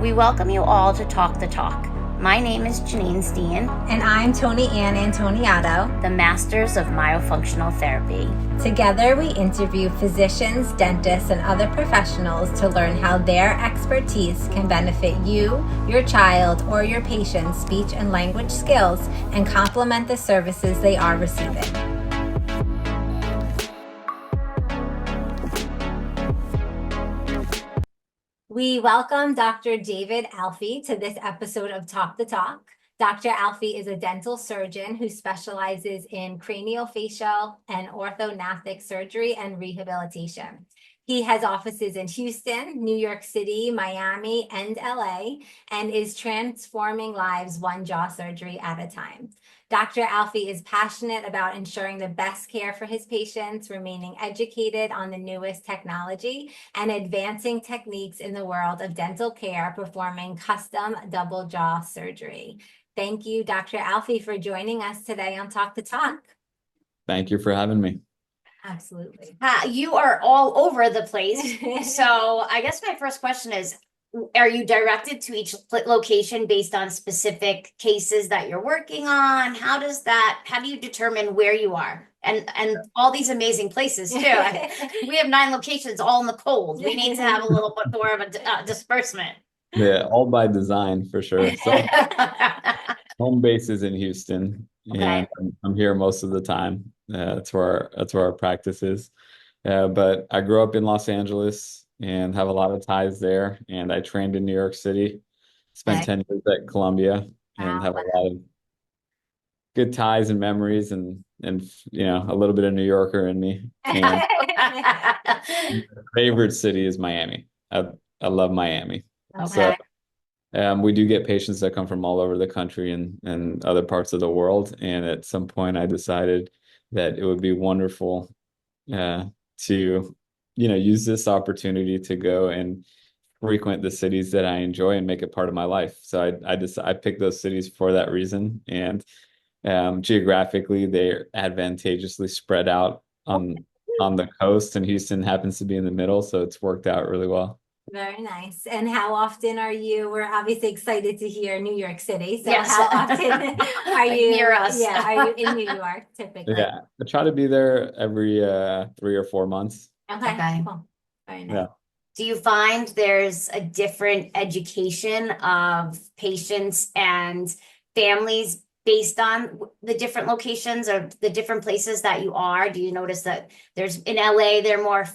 We welcome you all to Talk the Talk. My name is Janine Stiene, And I'm Toni-Ann Antoniato. the Masters of Myofunctional Therapy. Together, we interview physicians, dentists, and other professionals to learn how their expertise can benefit you, your child, or your patient's speech and language skills and complement the services they are receiving. We welcome Dr. David Alfi to this episode of Talk the Talk. Dr. Alfi is a dental surgeon who specializes in craniofacial and orthognathic surgery and rehabilitation. He has offices in Houston, New York City, Miami, and LA, and is transforming lives one jaw surgery at a time. Dr. Alfi is passionate about ensuring the best care for his patients, remaining educated on the newest technology, and advancing techniques in the world of dental care, performing custom double jaw surgery. Thank you, Dr. Alfi, for joining us today on Talk the Talk. Thank you for having me. Absolutely. You are all over the place. So I guess my first question is, are you directed to each location based on specific cases that you're working on? How do you determine where you are? And all these amazing places too. We have 9 locations all in the cold. We need to have a little bit more of a disbursement. Yeah, all by design for sure. So home base is in Houston, Okay. and I'm here most of the time. That's where our practice is. But I grew up in Los Angeles and have a lot of ties there. And I trained in New York City, spent Okay. 10 years at Columbia, and have a lot of good ties and memories, and a little bit of New Yorker in me. And favorite city is Miami. I love Miami. So we do get patients that come from all over the country and other parts of the world. And at some point, I decided that it would be wonderful to, use this opportunity to go and frequent the cities that I enjoy and make it part of my life. So I picked those cities for that reason. And geographically, they're advantageously spread out on the coast, and Houston happens to be in the middle, so it's worked out really well. Very nice. And how often we're obviously excited to hear New York City. So Yes. how often are you Near us? Yeah, are you in New York typically? Yeah, I try to be there every 3 or 4 months. Okay. Cool. Very nice. Yeah. Do you find there's a different education of patients and families based on the different locations or the different places that you are? Do you notice that there's in LA, they're more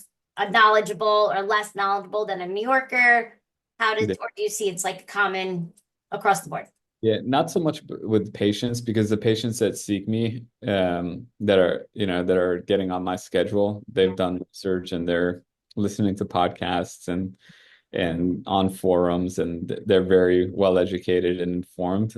knowledgeable or less knowledgeable than a New Yorker? Or do you see it's like common across the board? Yeah, not so much with patients, because the patients that seek me, that are getting on my schedule, they've done research and they're listening to podcasts and on forums, and they're very well educated and informed.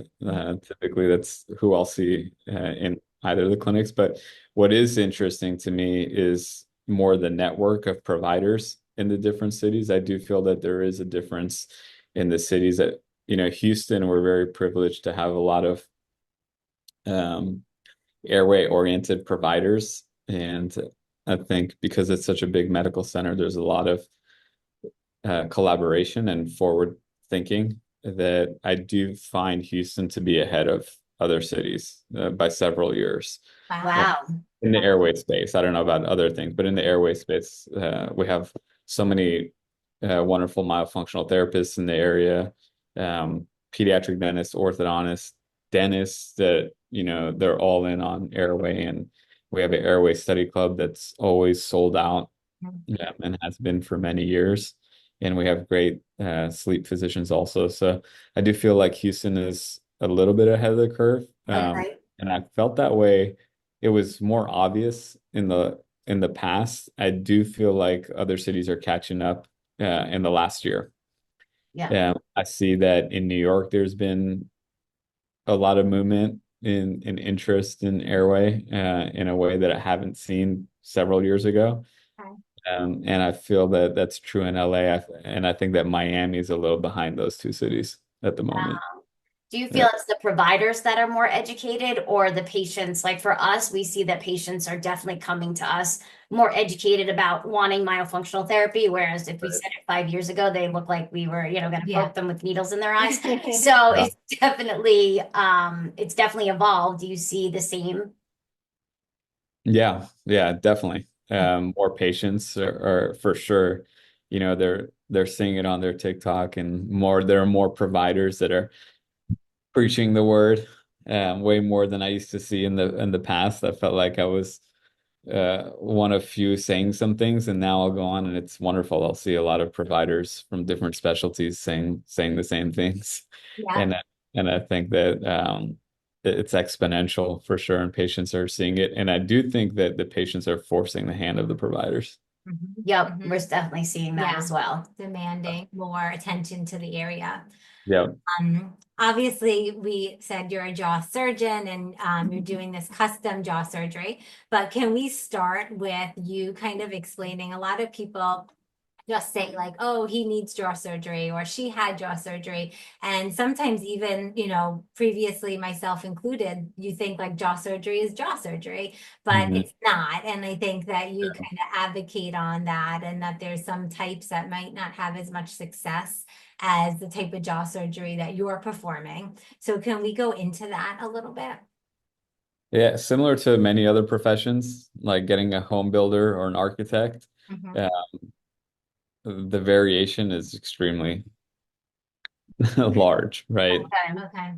Typically, that's who I'll see in either of the clinics. But what is interesting to me is more the network of providers in the different cities. I do feel that there is a difference in the cities that, Houston, we're very privileged to have a lot of airway oriented providers. And I think because it's such a big medical center, there's a lot of collaboration and forward thinking that I do find Houston to be ahead of other cities by several years. Wow. In the airway space. I don't know about other things, but in the airway space, we have so many wonderful myofunctional therapists in the area, pediatric dentists, orthodontists, dentists that, they're all in on airway. And we have an airway study club that's always sold out, and has been for many years. And we have great sleep physicians also. So I do feel like Houston is a little bit ahead of the curve. And I felt that way. It was more obvious in the past. I do feel like other cities are catching up in the last year. Yeah. I see that in New York, there's been a lot of movement in interest in airway in a way that I haven't seen several years ago. Okay. And I feel that that's true in LA. And I think that Miami is a little behind those two cities at the moment. Do you feel it's the providers that are more educated or the patients? Like for us, we see that patients are definitely coming to us more educated about wanting myofunctional therapy, whereas if we said it 5 years ago, they look like we were, going to Yeah. poke them with needles in their eyes. So Yeah. it's definitely evolved. Do you see the same? Yeah, definitely. More patients are for sure. They're seeing it on their TikTok, and there are more providers that are preaching the word, way more than I used to see in the past. I felt like I was one of few saying some things, and now I'll go on and it's wonderful. I'll see a lot of providers from different specialties saying the same things, Yeah. and I think that it's exponential for sure, and patients are seeing it. And I do think that the patients are forcing the hand of the providers. Yep, we're definitely seeing that Yeah. as well. Demanding more attention to the area. Yeah. Obviously, we said you're a jaw surgeon and you're doing this custom jaw surgery, but can we start with you kind of explaining? A lot of people just say like, oh, he needs jaw surgery or she had jaw surgery. And sometimes even, previously myself included, you think like jaw surgery is jaw surgery, but Mhm. it's not. And I think that you kind of advocate on that and that there's some types that might not have as much success as the type of jaw surgery that you're performing. So can we go into that a little bit? Yeah, similar to many other professions, like getting a home builder or an architect, Mhm. uh, the variation is extremely large, right? Okay. Okay.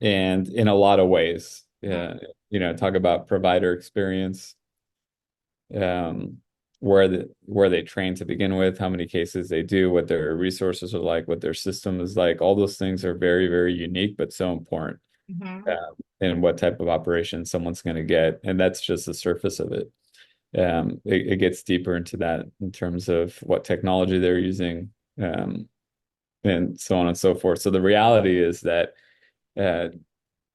And in a lot of ways, talk about provider experience, um, where they train to begin with, how many cases they do, what their resources are like, what their system is like. All those things are very, very unique, but so important. Mhm. And what type of operation someone's going to get, and that's just the surface of it. It gets deeper into that in terms of what technology they're using, and so on and so forth. So the reality is that uh,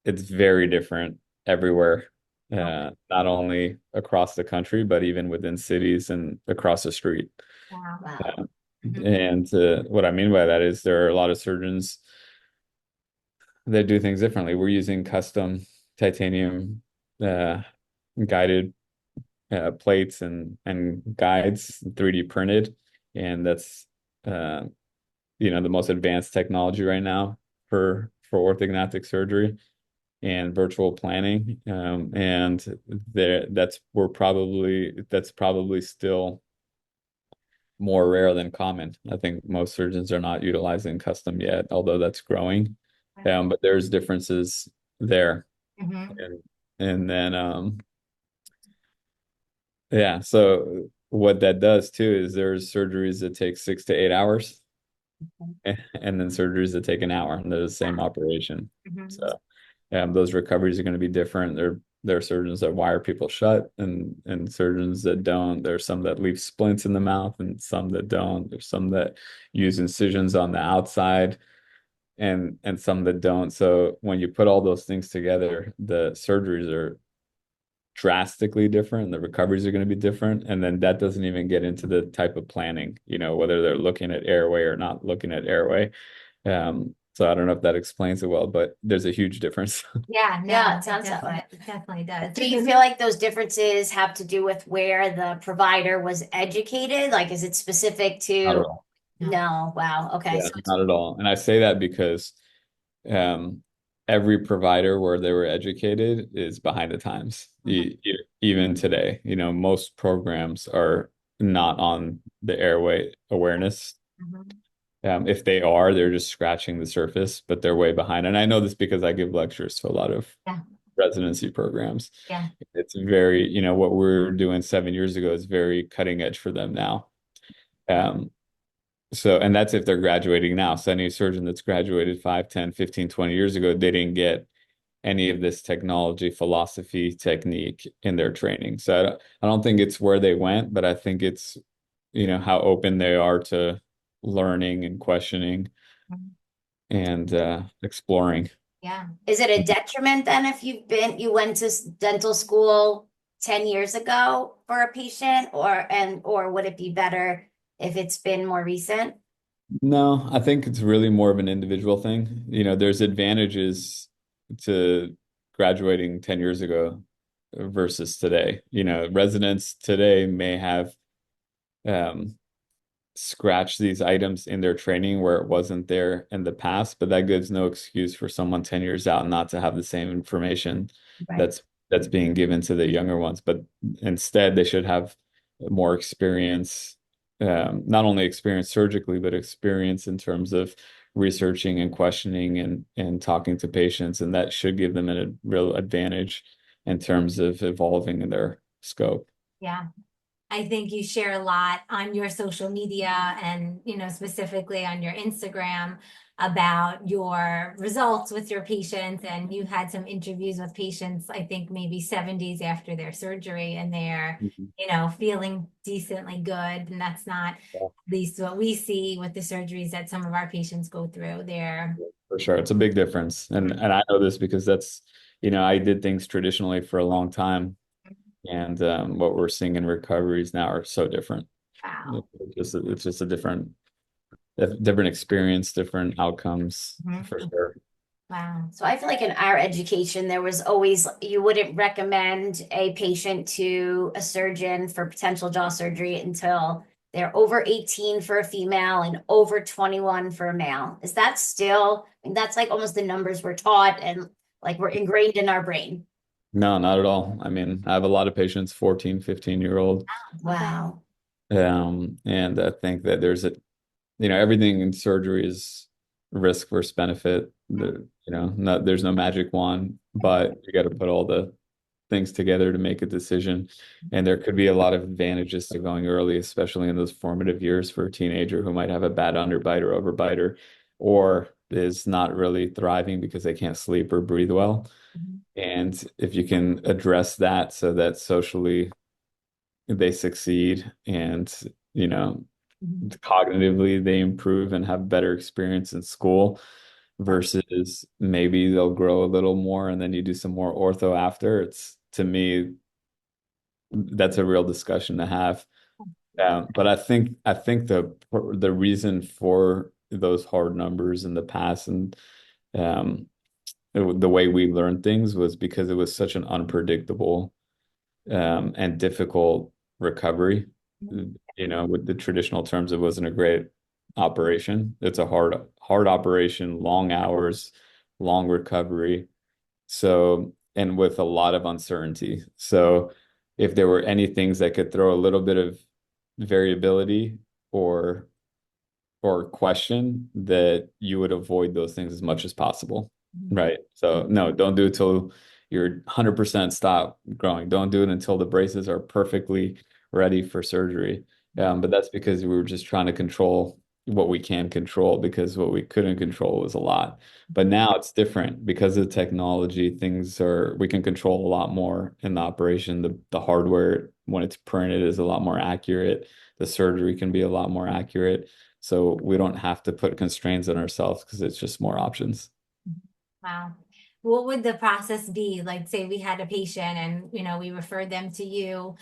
it's very different everywhere, not only across the country, but even within cities and across the street. Wow. Wow. Mhm. And what I mean by that is there are a lot of surgeons that do things differently. We're using custom titanium uh, guided plates and guides, 3D printed, and that's uh, the most advanced technology right now for orthognathic surgery and virtual planning. And that's probably still more rare than common. I think most surgeons are not utilizing custom yet, although that's growing. But there's differences there. Mhm. And then yeah, so what that does too is there's surgeries that take 6 to 8 hours, and then surgeries that take an hour, and they're the same operation. Mhm. So those recoveries are going to be different. There are surgeons that wire people shut, and surgeons that don't. There's some that leave splints in the mouth, and some that don't. There's some that use incisions on the outside, and some that don't. So when you put all those things together, the surgeries are drastically different. The recoveries are going to be different. And then that doesn't even get into the type of planning, whether they're looking at airway or not looking at airway. So I don't know if that explains it well, but there's a huge difference. Yeah, Yeah, no, it sounds that way. it definitely does. Do you feel like those differences have to do with where the provider was educated? Like, is it specific Not at to? all. No. No, wow. Okay. Yeah, So it's not at all. And I say that because um, every provider where they were educated is behind the times. Even today, most programs are not on the airway awareness. Mhm. If they are, they're just scratching the surface, but they're way behind. And I know this because I give lectures to a lot of Yeah, residency programs. yeah. It's very, what we're doing 7 years ago is very cutting edge for them now. Um, and that's if they're graduating now. So any surgeon that's graduated 5, 10, 15, 20 years ago, they didn't get any of this technology, philosophy, technique in their training. So I don't think it's where they went, but I think it's, how open they are to learning and questioning Mhm. and exploring. Yeah. is it a detriment then if you went to dental school 10 years ago for a patient or would it be better if it's been more recent? No, I think it's really more of an individual thing. There's advantages to graduating 10 years ago versus today. Residents today may have um, scratched these items in their training where it wasn't there in the past, but that gives no excuse for someone 10 years out not to have the same information Right. that's being given to the younger ones. But instead, they should have more experience, not only experience surgically, but experience in terms of researching and questioning and talking to patients. And that should give them a real advantage in terms of evolving in their scope. Yeah. I think you share a lot on your social media and, specifically on your Instagram about your results with your patients. And you had some interviews with patients, I think maybe 7 days after their surgery, and they're, Mhm. feeling decently good. And that's not Yeah, at least what we see with the surgeries that some of our patients go through. They're for sure. It's a big difference. And I know this because I did things traditionally for a long time. And what we're seeing in recoveries now are so different. wow. It's just a different experience, different outcomes for Mhm. sure. Wow. So I feel like in our education, there was always, you wouldn't recommend a patient to a surgeon for potential jaw surgery until they're over 18 for a female and over 21 for a male. Is that still, I mean, that's like almost the numbers we're taught and like we're ingrained in our brain. No, not at all. I mean, I have a lot of patients, 14, 15-year-old. Okay. And I think that everything in surgery is risk versus benefit. There's no magic wand, but you got to put all the things together to make a decision. And there could be a lot of advantages to going early, especially in those formative years for a teenager who might have a bad underbite or overbite or is not really thriving because they can't sleep or breathe well. Mhm. And if you can address that so that socially they succeed and, you know, Mhm. cognitively they improve and have better experience in school versus maybe they'll grow a little more and then you do some more ortho after. It's to me, that's a real discussion to have. But I think the reason for those hard numbers in the past and um, the way we learned things was because it was such an unpredictable and difficult recovery. With the traditional terms, it wasn't a great operation. It's a hard operation, long hours, long recovery. So, and with a lot of uncertainty. So, if there were any things that could throw a little bit of variability or or question, that you would avoid those things as much as possible. Mhm. Right. So no, don't do it till you're 100% stop growing. Don't do it until the braces are perfectly ready for surgery. But that's because we were just trying to control what we can control because what we couldn't control was a lot. But now it's different because of technology, we can control a lot more in the operation. The hardware, when it's printed, is a lot more accurate. The surgery can be a lot more accurate. So we don't have to put constraints on ourselves because it's just more options. Wow. What would the process be? Like, say we had a patient and, we referred them to you.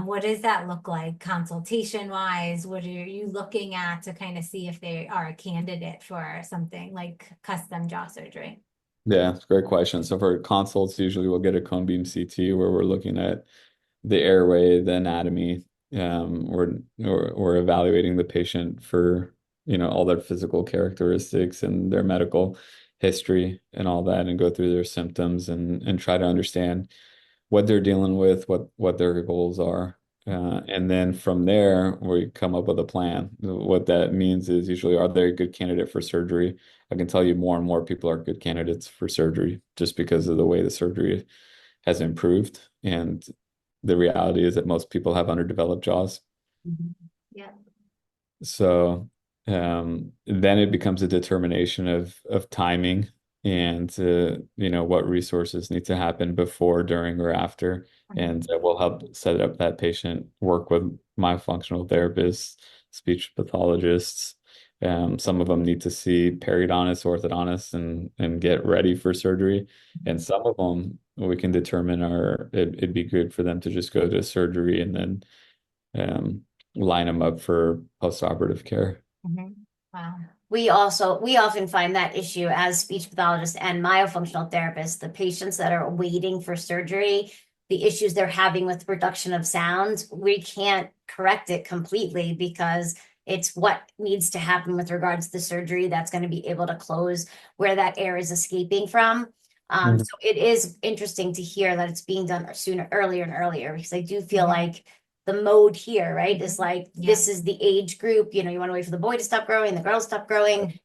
What does that look like consultation wise? What are you looking at to kind of see if they are a candidate for something like custom jaw surgery? Yeah, it's a great question. So for consults, usually we'll get a cone beam CT where we're looking at the airway, the anatomy. We're evaluating the patient for, all their physical characteristics and their medical history and all that, and go through their symptoms and try to understand what they're dealing with, what their goals are. And then from there, we come up with a plan. What that means is usually, are they a good candidate for surgery? I can tell you more and more people are good candidates for surgery just because of the way the surgery has improved. And the reality is that most people have underdeveloped jaws. Mhm. Yeah. So then it becomes a determination of timing and what resources need to happen before, during, or after. And that will help set up that patient, work with myofunctional therapists, speech pathologists. Some of them need to see periodontists, orthodontists, and get ready for surgery. And some of them we can determine it'd be good for them to just go to surgery and then um, line them up for postoperative care. Mhm. Wow. We often find that issue as speech pathologists and myofunctional therapists, the patients that are waiting for surgery, the issues they're having with production of sound, we can't correct it completely because it's what needs to happen with regards to the surgery that's going to be able to close where that air is escaping from. Mhm. So it is interesting to hear that it's being done sooner, earlier and earlier, because I do feel Mhm. like the mode here, right, is like Yeah. this is the age group, you want to wait for the boy to stop growing, the girl to stop growing.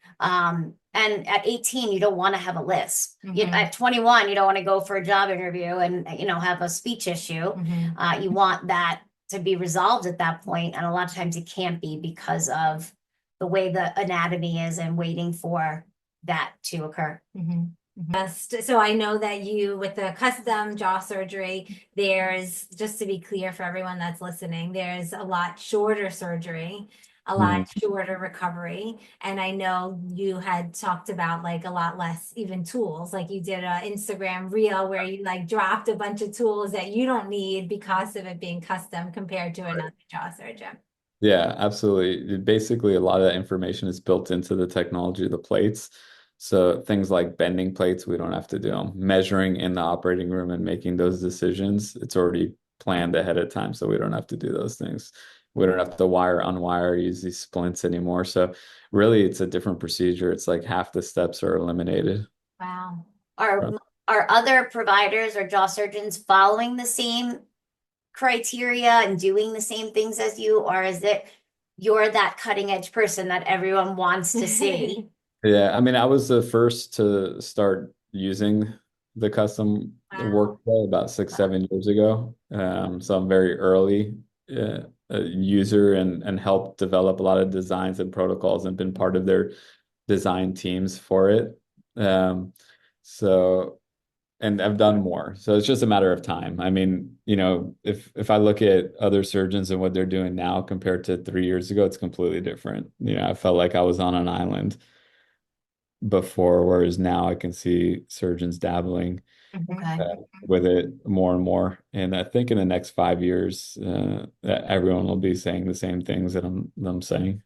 And at 18, you don't want to have a lisp. Mhm. At 21, you don't want to go for a job interview and have a speech issue. Mhm. You want that to be resolved at that point, and a lot of times it can't be because of the way the anatomy is and waiting for that to occur. Mhm. So I know that you, with the custom jaw surgery, there's, just to be clear for everyone that's listening, there's a lot shorter surgery, a lot shorter recovery. And I know you had talked about like a lot less even tools, like you did a Instagram reel where you like dropped a bunch of tools that you don't need because of it being custom compared to another jaw surgeon. Yeah, absolutely. Basically, a lot of that information is built into the technology of the plates. So things like bending plates, we don't have to do them. Measuring in the operating room and making those decisions, it's already planned ahead of time, so we don't have to do those things. We don't have to wire, unwire, use these splints anymore. So really, it's a different procedure. It's like half the steps are eliminated. Wow. Are are other providers or jaw surgeons following the same criteria and doing the same things as you, or is it you're that cutting edge person that everyone wants to see? Yeah, I mean, I was the first to start using the custom Wow. workflow about 6, 7 years ago. So I'm very early user and helped develop a lot of designs and protocols and been part of their design teams for it. Um, so and I've done more. So it's just a matter of time. I mean, if I look at other surgeons and what they're doing now compared to 3 years ago, it's completely different. I felt like I was on an island before, whereas now I can see surgeons dabbling Okay. with it more and more. And I think in the next 5 years, that everyone will be saying the same things that I'm saying.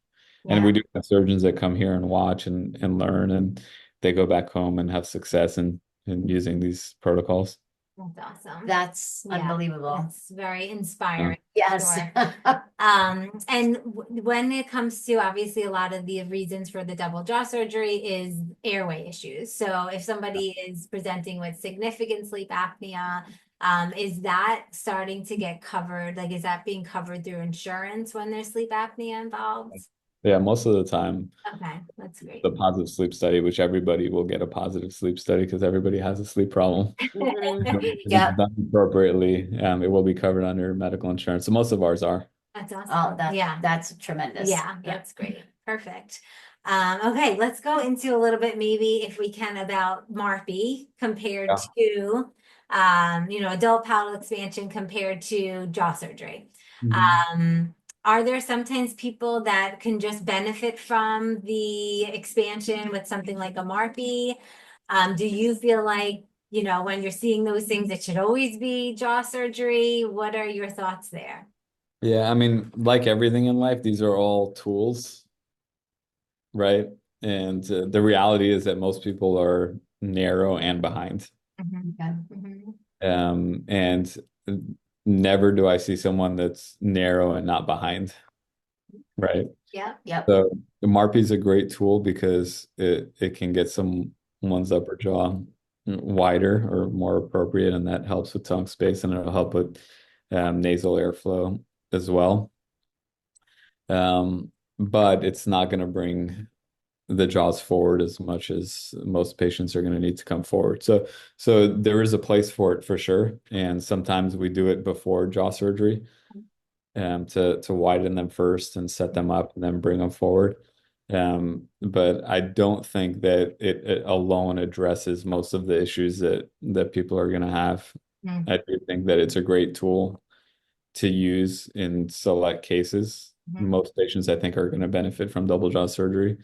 And Yeah. we do have surgeons that come here and watch and learn, and they go back home and have success in using these protocols. That's awesome. That's Yeah, unbelievable. it's very Yeah. inspiring. Yes. Sure. And when it comes to obviously a lot of the reasons for the double jaw surgery is airway issues. So if somebody is presenting with significant sleep apnea, is that starting to get covered? Like, is that being covered through insurance when there's sleep apnea involved? Yeah, most of the time, Okay, that's great. the positive sleep study, which everybody will get a positive sleep study because everybody has a sleep problem. Mhm. If it's Yep. done appropriately, it will be covered under medical insurance. So most of ours are. That's Oh, awesome. Yeah. that's tremendous. Yeah, that's great. Perfect. Okay, let's go into a little bit, maybe if we can, about MARPE compared Yeah. to, adult palatal expansion compared to jaw surgery. Mhm. Are there sometimes people that can just benefit from the expansion with something like a MARPE? Do you feel like, when you're seeing those things, it should always be jaw surgery? What are your thoughts there? Yeah, I mean, like everything in life, these are all tools, right? And the reality is that most people are narrow and behind. Okay. And never do I see someone that's narrow and not behind, right? Yeah. Yep. So the MARPE is a great tool because it can get someone's upper jaw wider or more appropriate, and that helps with tongue space, and it'll help with nasal airflow as well. But it's not going to bring the jaws forward as much as most patients are going to need to come forward. So there is a place for it for sure, and sometimes we do it before jaw surgery to widen them first and set them up and then bring them forward. But I don't think that it alone addresses most of the issues that people are going to have. Mhm. I do think that it's a great tool to use in select cases. Mhm. Most patients, I think, are going to benefit from double jaw surgery.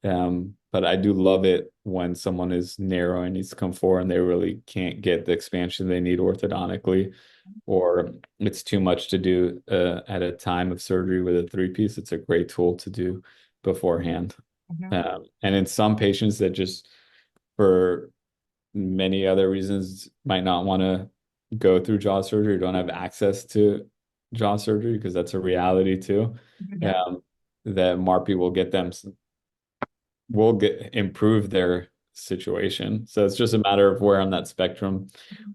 But I do love it when someone is narrow and needs to come forward and they really can't get the expansion they need orthodontically, or it's too much to do at a time of surgery with a three piece. It's a great tool to do beforehand. Mhm. And in some patients that just for many other reasons might not want to go through jaw surgery, don't have access to jaw surgery because that's a reality too. Mhm. Um, that MARPI will get improve their situation. So it's just a matter of where on that spectrum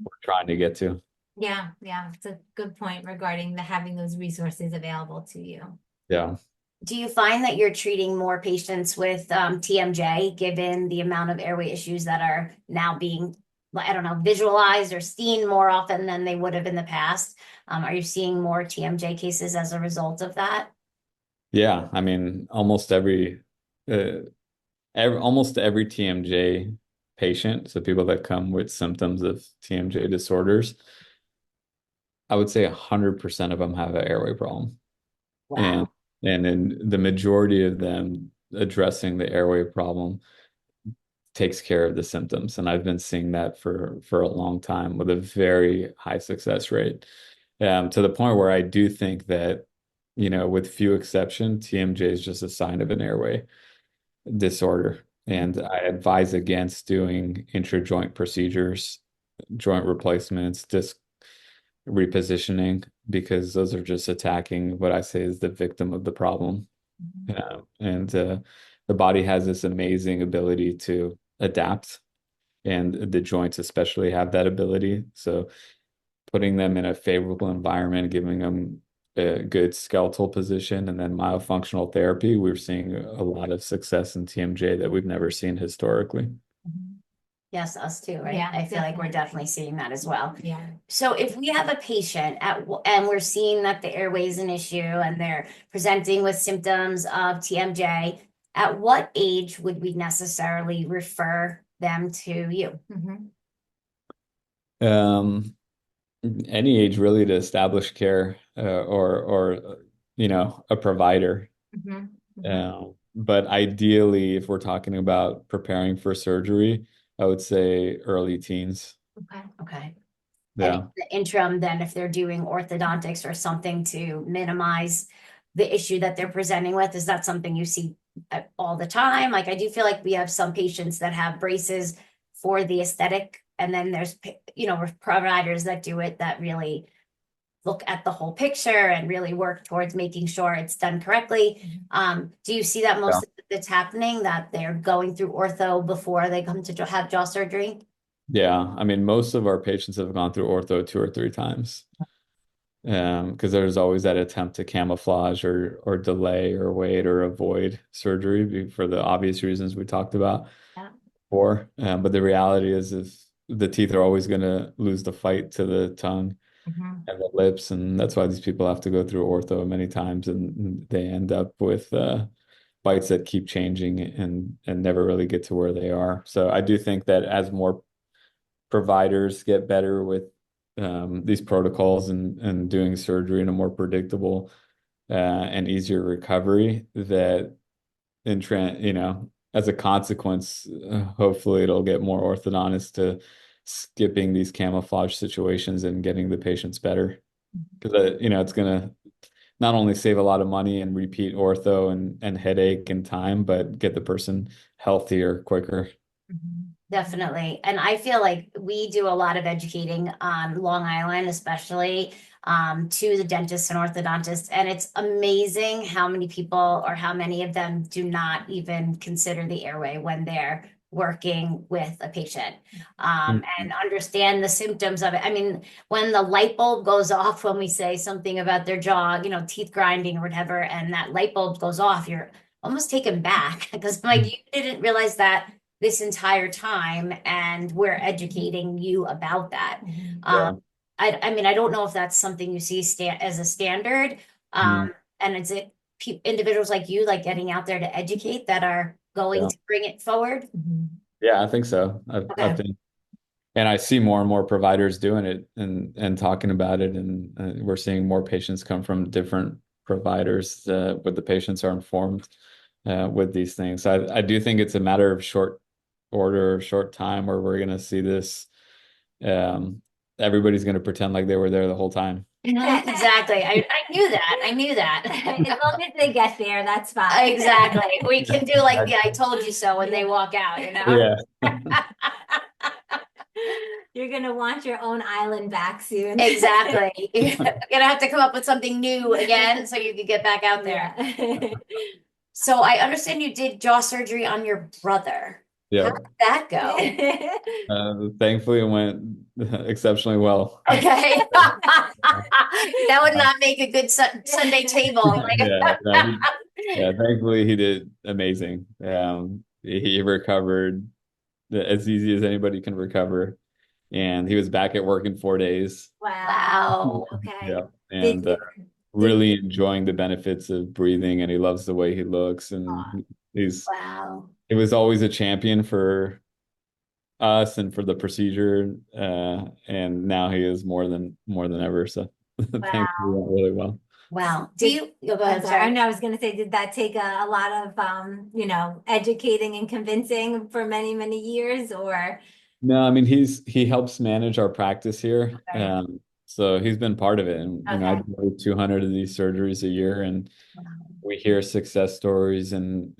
we're trying to get to. Yeah, yeah, it's a good point regarding the having those resources available to you. Yeah. Do you find that you're treating more patients with TMJ, given the amount of airway issues that are now being, I don't know, visualized or seen more often than they would have in the past? Are you seeing more TMJ cases as a result of that? Yeah. I mean, uh, almost every TMJ patient, so people that come with symptoms of TMJ disorders, I would say 100% of them have an airway problem. And Wow. and in the majority of them, addressing the airway problem takes care of the symptoms. And I've been seeing that for a long time with a very high success rate. To the point where I do think that, with few exception, TMJ is just a sign of an airway disorder. And I advise against doing intra-joint procedures, joint replacements, disc repositioning, because those are just attacking what I say is the victim of the problem. Mhm. And the body has this amazing ability to adapt, and the joints especially have that ability. So putting them in a favorable environment, giving them a good skeletal position, and then myofunctional therapy, we're seeing a lot of success in TMJ that we've never seen historically. Mhm. Yes, us too, right? Yeah, I feel like we're definitely. definitely seeing that as well. Yeah. So if we have a patient and we're seeing that the airway is an issue and they're presenting with symptoms of TMJ, at what age would we necessarily refer them to you? Mhm. Um, any age really to establish care, or a provider. Mhm. Mhm. But ideally, if we're talking about preparing for surgery, I would say early teens. Okay. Okay. And in Yeah. the interim, then if they're doing orthodontics or something to minimize the issue that they're presenting with, is that something you see all the time? Like I do feel like we have some patients that have braces for the aesthetic, and then there's providers that do it that really look at the whole picture and really work towards making sure it's done correctly. Do you see that Yeah. most of it's happening that they're going through ortho before they come to have jaw surgery? Yeah. I mean, most of our patients have gone through ortho 2 or 3 times. Because there's always that attempt to camouflage or delay or wait or avoid surgery for the obvious reasons we talked about Yeah. before. But the reality is, if the teeth are always going to lose the fight to the tongue Mhm. and the lips, and that's why these people have to go through ortho many times, and they end up with bites that keep changing and never really get to where they are. So I do think that as more providers get better with these protocols and doing surgery in a more predictable and easier recovery, that as a consequence, hopefully it'll get more orthodontists to skipping these camouflage situations and getting the patients better. Because it's gonna not only save a lot of money and repeat ortho and headache and time, but get the person healthier quicker. Mhm. Definitely. And I feel like we do a lot of educating on Long Island, especially to the dentists and orthodontists. And it's amazing how many people or how many of them do not even consider the airway when they're working with a patient and Mhm. understand the symptoms of it. I mean, when the light bulb goes off, when we say something about their jaw, teeth grinding or whatever, and that light bulb goes off, you're almost taken back because like you didn't realize that this entire time and we're educating you about that. Mhm. Um, Yeah. I mean, I don't know if that's something you see as a standard. Mm. And is it individuals like you, like getting out there to educate that are going Yeah. to bring it forward? Mhm. Yeah, I think so. I've Okay. been, and I see more and more providers doing it and talking about it, and we're seeing more patients come from different providers, but the patients are informed with these things. So I do think it's a matter of short order, short time, where we're going to see this. Um, Everybody's going to pretend like they were there the whole time. Exactly. I knew that. I knew As that. long as they get there, that's fine. Exactly. We can do like the I told you so when they walk out, Yeah. You're gonna want your own island back soon. Exactly. You're gonna have to come up with something new again so you can get back out there. Yeah. So I understand you did jaw surgery on your brother. How Yeah. did that go? Thankfully, it went exceptionally well. Okay. That would not make a good Sunday table. Like, Yeah, no, yeah, thankfully he did amazing. He recovered as easy as anybody can recover, and he was back at work in 4 days. Wow. wow. Okay. Yeah, Did and you did really enjoying the benefits of breathing, and he loves the way he looks, and he's Wow. he was always a champion for us and for the procedure, and now he is more than ever. So thankfully, it wow. went really well. Wow. Do Did you go I'm ahead, sorry. I sorry. know I was gonna say, did that take a lot of educating and convincing for many, many years or No, I mean he helps manage our practice here. okay. So he's been part of it. And I Okay. do over 200 of these surgeries a year, and we hear success stories, and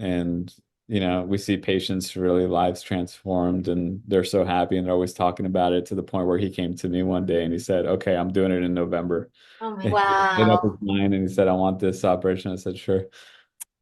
we see patients really lives transformed, and they're so happy, and they're always talking about it, to the point where he came to me one day and he said, "Okay, I'm doing it in November." Oh my And God. he made up his Wow. mind and he said, "I want this operation." I said, "Sure."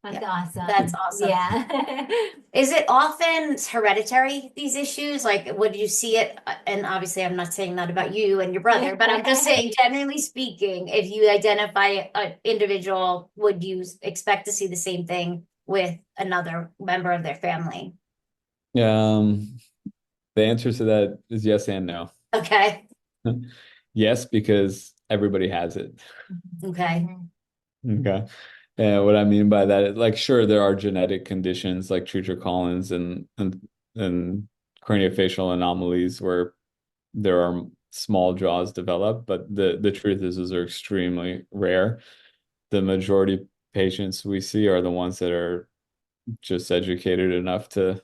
That's Yeah, awesome. that's awesome. Yeah. Is it often hereditary, these issues? Like, would you see it? And obviously, I'm not saying that about you and your brother, but I'm just saying, generally speaking, if you identify an individual, would you expect to see the same thing with another member of their family? Um, the answer to that is yes and no. Okay. Yes, because everybody has it. Okay. Mhm. Okay. And what I mean by that is, like, sure, there are genetic conditions like Treacher-Collins and craniofacial anomalies where there are small jaws develop, but the truth is those are extremely rare. The majority of patients we see are the ones that are just educated enough to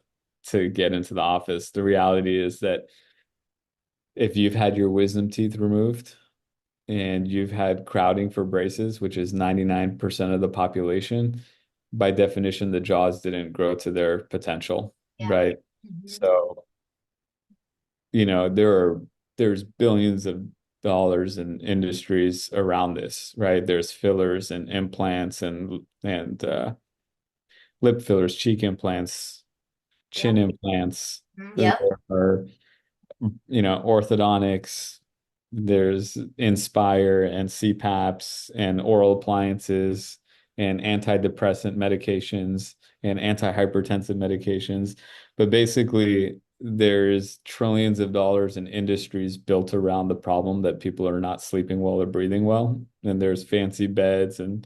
get into the office. The reality is that if you've had your wisdom teeth removed and you've had crowding for braces, which is 99% of the population, by definition, the jaws didn't grow to their potential, Yeah. right? Mhm. So, there's billions of dollars in industries around this, right? There's fillers and implants and lip fillers, cheek implants, Yeah. chin implants. Mhm. There Yep. are orthodontics, there's Inspire and CPAPs and oral appliances and antidepressant medications and antihypertensive medications. But basically, there's trillions of dollars in industries built around the problem that people are not sleeping well or breathing well. And there's fancy beds and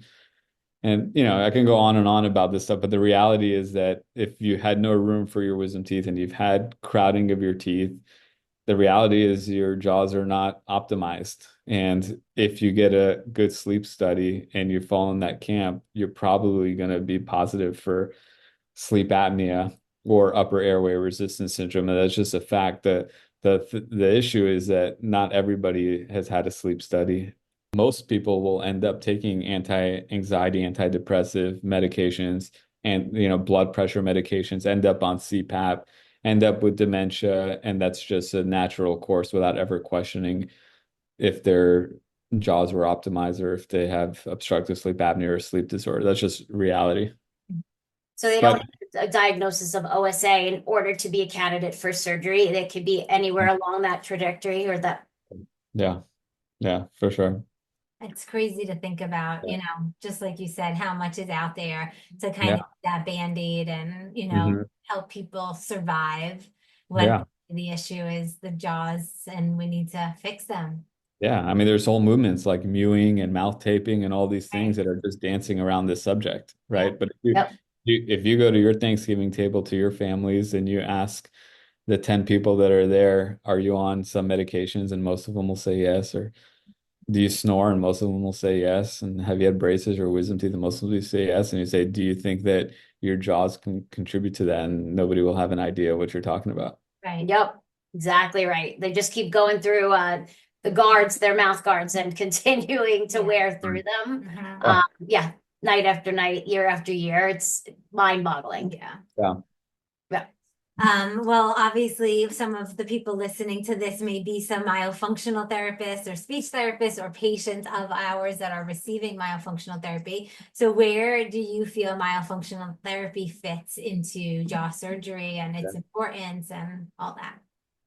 I can go on and on about this stuff, but the reality is that if you had no room for your wisdom teeth and you've had crowding of your teeth, the reality is your jaws are not optimized. And if you get a good sleep study and you fall in that camp, you're probably going to be positive for sleep apnea or upper airway resistance syndrome. And that's just a fact. That the issue is that not everybody has had a sleep study. Most people will end up taking anti-anxiety, antidepressive medications and blood pressure medications, end up on CPAP, end up with dementia, and that's just a natural course without ever questioning if their jaws were optimized or if they have obstructive sleep apnea or sleep disorder. That's just reality. So they don't But have a diagnosis of OSA in order to be a candidate for surgery. They could be anywhere along that trajectory or that. yeah, yeah, for sure. It's crazy to think about, Yeah. just like you said, how much is out there to kind Yeah. of that Band-Aid and, Hmm. help people survive when Yeah. the issue is the jaws and we need to fix them. Yeah. I mean, there's whole movements like mewing and mouth taping and all these things Right. that are just dancing around this subject, Yeah. right? But if you, Yep. you if you go to your Thanksgiving table to your families and you ask the 10 people that are there, are you on some medications? And most of them will say yes. Or do you snore? And most of them will say yes. And have you had braces or wisdom teeth? And most of them will say yes. And you say, do you think that your jaws can contribute to that? And nobody will have an idea what you're talking about. Right. Yep. Exactly right. They just keep going through the guards, their mouth guards, and continuing to Yeah. wear through them. Mhm. Yeah, night after night, year after year, it's mind-boggling. Yeah. Yeah. Yeah. Well, obviously, some of the people listening to this may be some myofunctional therapists or speech therapists or patients of ours that are receiving myofunctional therapy. So where do you feel myofunctional therapy fits into jaw surgery and its importance and all that?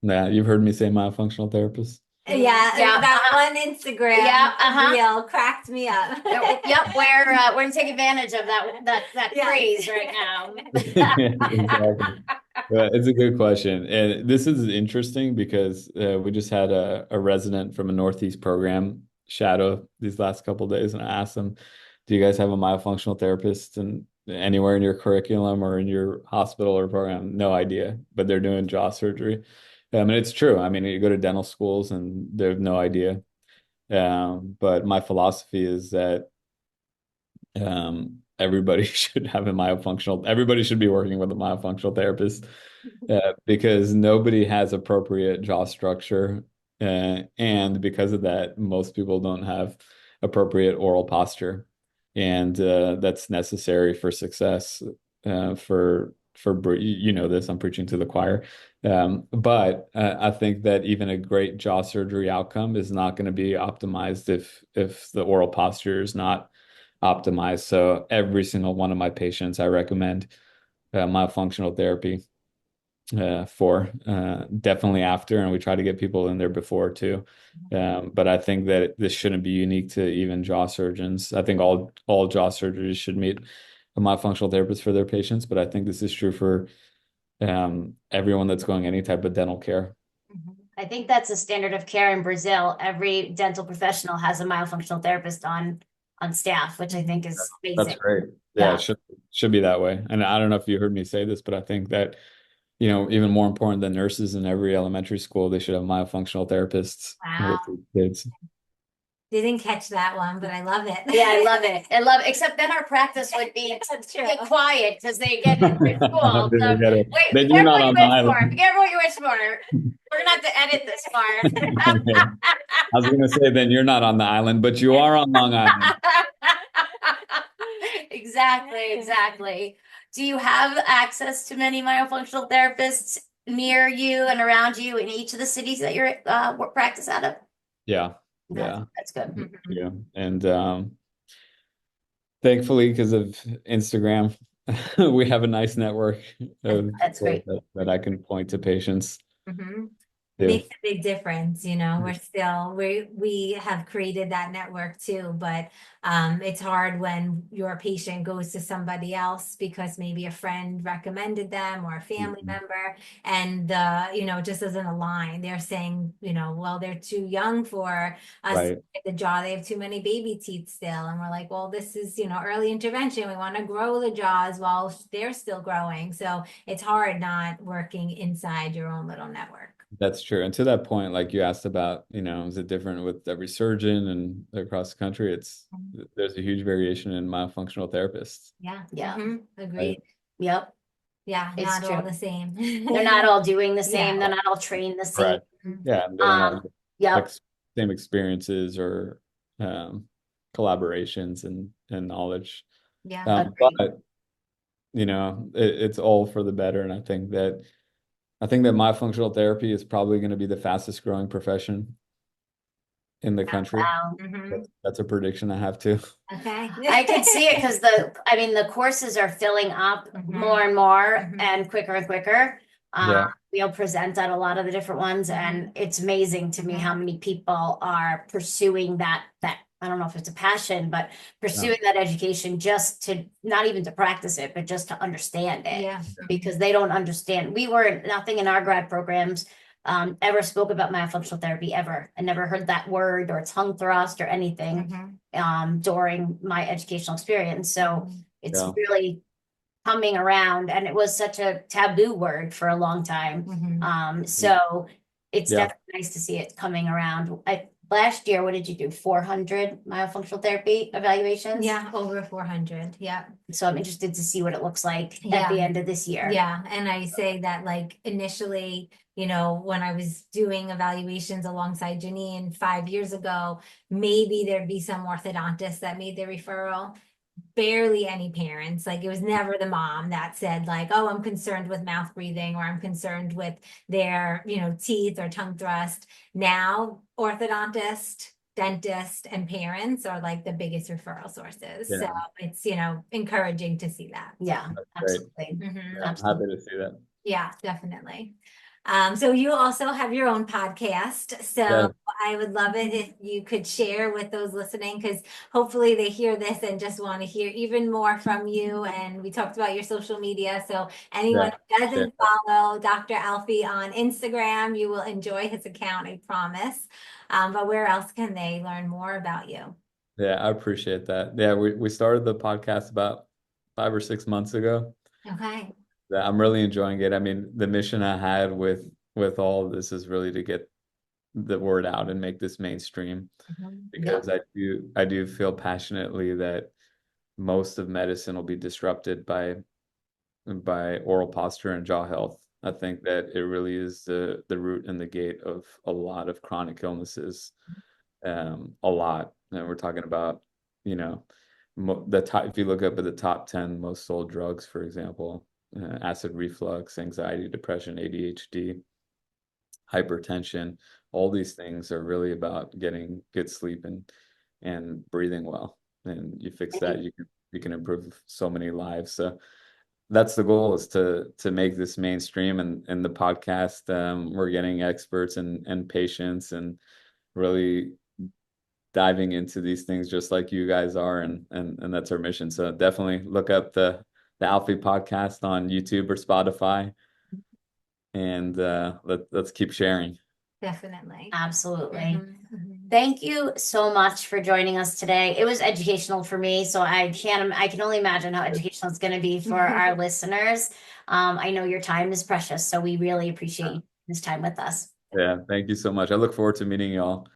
Yeah, you've heard me say myofunctional therapist. Yeah, Yeah, that one Instagram Yeah, reel cracked me up. Yep, we're gonna take advantage of that Yeah. phrase right now. Exactly. It's a good question. And this is interesting because we just had a resident from a Northeast program shadow these last couple of days, and I asked them, do you guys have a myofunctional therapist and anywhere in your curriculum or in your hospital or program? No idea, but they're doing jaw surgery. And it's true. I mean, you go to dental schools and they have no idea. But my philosophy is that everybody should have a myofunctional, everybody should be working with a myofunctional therapist because nobody has appropriate jaw structure. And because of that, most people don't have appropriate oral posture. And that's necessary for success you know this, I'm preaching to the choir. But I think that even a great jaw surgery outcome is not going to be optimized if the oral posture is not optimized. So every single one of my patients, I recommend myofunctional therapy for definitely after, and we try to get people in there before too. But I think that this shouldn't be unique to even jaw surgeons. I think all jaw surgeries should meet a myofunctional therapist for their patients, but I think this is true for everyone that's going any type of dental care. I think that's a standard of care in Brazil. Every dental professional has a myofunctional therapist on staff, which I think is That's amazing. great. Yeah. It should be that way. And I don't know if you heard me say this, but I think that, you know, even more important than nurses in every elementary school, they should have myofunctional therapists Wow. with kids. Didn't catch that one, but I love it. Yeah, I love it. I love it. Except then our practice would be That's true. get quiet because they get into school. So Get it. wait, Then be you're careful not what you on the wish for. Be island. careful what you wish for. We're gonna have to edit this part. Okay. I was going to say, then you're not on the island, but you are on Long Island. Exactly, exactly. Do you have access to many myofunctional therapists near you and around you in each of the cities that you're practice out of? Yeah. That's good. Mhm. Yeah. And thankfully, because of Instagram, we have a nice network of That's great. that I can point to patients. Mhm. Yeah. Makes a big difference, you know. We have created that network too, but it's hard when your patient goes to somebody else because maybe a friend recommended them or a family Mhm. member, and you know, just doesn't align. They're saying, you know, well, they're too young for us Right. to get the jaw. They have too many baby teeth still, and we're like, well, this is, you know, early intervention. We want to grow the jaws while they're still growing, so it's hard not working inside your own little network. That's true. And to that point, like you asked about, you know, is it different with every surgeon and across the country? There's a huge variation in myofunctional therapists. Yeah. Yeah. Agreed. Yep. Yeah, It's not all true. the same. They're not all doing the same. Yeah. They're not all trained the same. Right. Yeah. They don't have Yep. same experiences or collaborations and knowledge. Yeah. But you know, it's all for the better. And I think that myofunctional therapy is probably going to be the fastest growing profession in the country. Wow. That's a prediction I have too. Okay. I could see it because the courses are filling up more and more and quicker. Yeah. We'll present at a lot of the different ones, and it's amazing to me how many people are pursuing that I don't know if it's a passion, but pursuing that education just to not even to practice it, but just to understand it. Yeah. Because they don't understand. Nothing in our grad programs ever spoke about myofunctional therapy ever. I never heard that word or tongue thrust or anything during my educational experience. So it's really coming around, and it was such a taboo word for a long time. So it's definitely nice to see it coming around. last year, what did you do? 400 myofunctional therapy evaluations? Yeah, over 400. Yeah. So I'm interested to see what it looks like at Yeah. the end of this year. Yeah, and I say that like initially, you know, when I was doing evaluations alongside Janine 5 years ago, maybe there'd be some orthodontists that made the referral. Barely any parents. Like it was never the mom that said like, oh, I'm concerned with mouth breathing or I'm concerned with their, you know, teeth or tongue thrust. Now, orthodontist, dentist, and parents are like the biggest referral sources. Yeah. So it's, you know, encouraging to see that. Yeah, Great. absolutely. Mhm. Yeah, I'm happy to see that. Yeah, definitely. So you also have your own podcast. So Yeah. I would love it if you could share with those listening, because hopefully they hear this and just want to hear even more from you. And we talked about your social media. So anyone who doesn't follow Dr. Alfi on Instagram, you will enjoy his account, I promise. But where else can they learn more about you? Yeah, I appreciate that. Yeah, we started the podcast about 5 or 6 months ago. Okay. Yeah, I'm really enjoying it. I mean, the mission I had with all of this is really to get the word out and make this mainstream, because I do feel passionately that most of medicine will be disrupted by oral posture and jaw health. I think that it really is the root and the gate of a lot of chronic illnesses, a lot. And we're talking about, you know, the top, if you look up at the top 10 most sold drugs, for example, acid reflux, anxiety, depression, ADHD, hypertension, all these things are really about getting good sleep and breathing well. And you fix that, you can improve so many lives. So that's the goal, is to make this mainstream. And the podcast, we're getting experts and patients and really diving into these things just like you guys are, and that's our mission. So definitely look up the Alfi podcast on YouTube or Spotify, and let's keep sharing. Definitely. Absolutely. Thank you so much for joining us today. It was educational for me, so I can only imagine how educational it's going to be for our listeners. I know your time is precious, so we really appreciate this time with us. Yeah, thank you so much. I look forward to meeting y'all.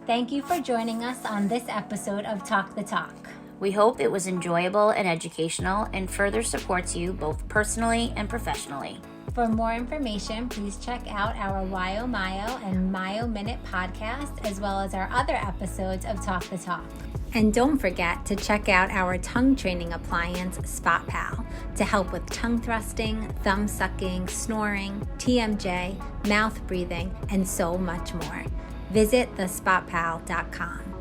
Thank you for joining us on this episode of Talk the Talk. We hope it was enjoyable and educational and further supports you both personally and professionally. For more information, please check out our Wyo Myo and Myo Minute podcast, as well as our other episodes of Talk the Talk. And don't forget to check out our tongue training appliance, Spot Pal, to help with tongue thrusting, thumb sucking, snoring, TMJ, mouth breathing, and so much more. Visit thespotpal.com.